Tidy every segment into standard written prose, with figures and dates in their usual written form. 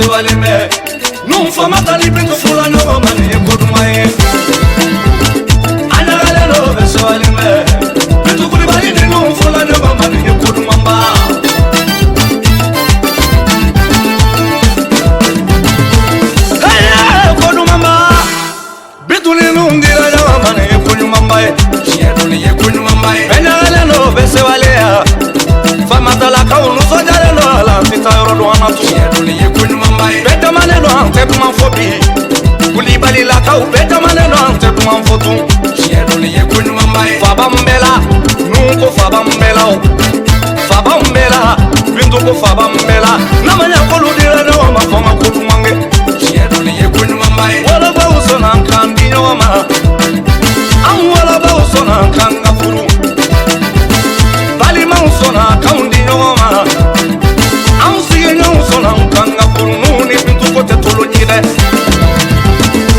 se wale me nun fama tali bintu fula no mani kodumaye anyagale no be se wale me bintu kulibali ni nun fula no mani kodumamba hey kodumamba bintu ni nun dira no mani kodumamba chiedo ni kodumamba anyagale no be se wale ya fama tala kaunu sojale no la fita yoro do anatu chiedo ni kodumamba beta maneno ante kuma fobi kulibali la kau beta maneno ante kuma fotu chiedo ni kodumamba fabambela nuko fabambela fabambela bintu ko fabambela namanya koludira no mafama kodumange chiedo ni kodumamba wala ba usona kandi nyoma an wala ba usona kanga furu bali ma usona kandi nyoma an siye usona kanga furu nuni bintu ko te tolonyide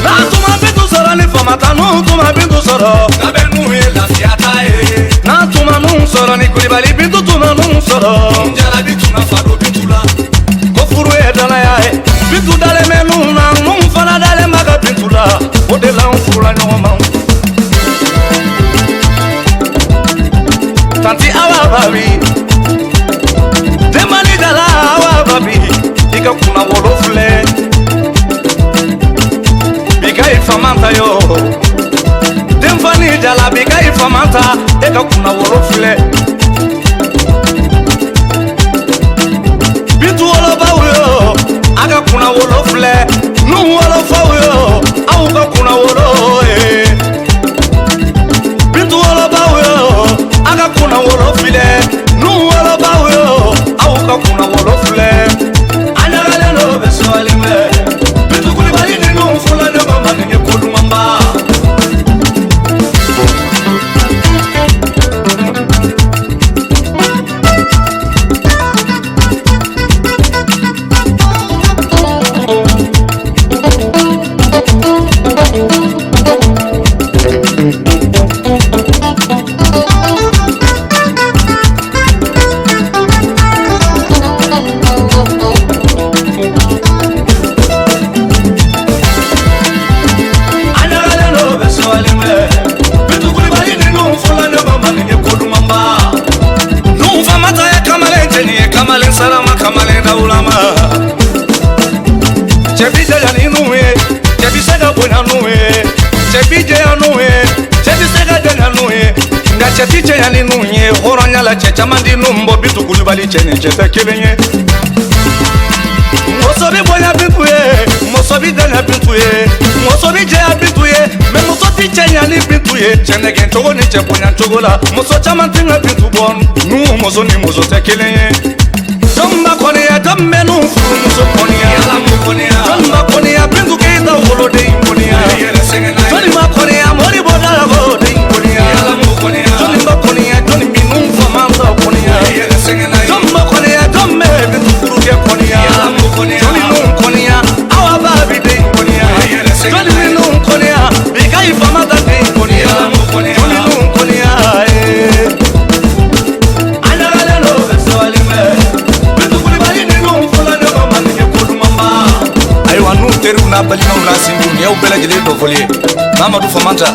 la tuma bintu sara ni famata no tuma bintu sara gabe nu la fiata na tuma nu sara ni kulibali bintu tuma nu sara njala bintu na fado bintu la ko furu e dala ya bintu dale menu na nu fana dale maga bintu la o de la furu la nyoma tanti awa babi demani dala awa babi ika kuna wolofle bika ifamanta yo demfani dala bika ifamanta ika kuna wolofle bitu woloba yo aga kuna wolofle nu wolofa yo au ka kuna wolo bitu woloba yo aga kuna wolofle nu woloba yo au ka kuna wolofle anyagale no beswali me bitu kulibali ni no fula ne mama ne kodumamba salama kamale na ulama chebije yani nuwe chebise ga bona nuwe chebije ya nuwe chebise ga dena nuwe nga chebiche yani nuwe horonya la checha mandi numbo bitu kulibali chene chete kelenye mosobi boya bipuye mosobi dena bipuye mosobi je bipuye me mosobi chenya ni bipuye chene gen togo ni cheponya togola moso chama tinga bitu bon nu moso ni moso tekelenye Jomba konia jamme nu furu muso konia yala mu konia Jomba konia bintu keita wolo de konia yele sengena Jomba konia mori bodala go de konia yala mu konia Jomba konia joni minu famanta konia yele sengena Jomba konia jamme bintu furu ke konia yala mu konia joni nu konia awa babi de konia yele sengena joni minu konia bikai famanta de konia yala mu konia joni nu konia anyagale no beswali me na balima na sindu ne u bela jile do volie Mamadou Famanta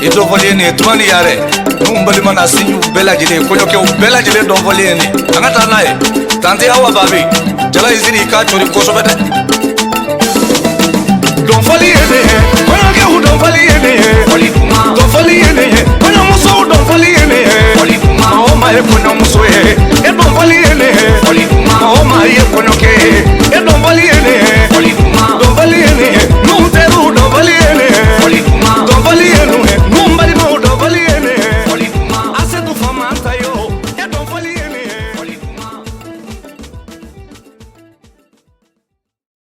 e do volie ne tumani yare nu balima na sindu bela jile ko yoke u bela jile do volie ne angata nae tante awa babi jala izini ka chori ko sobete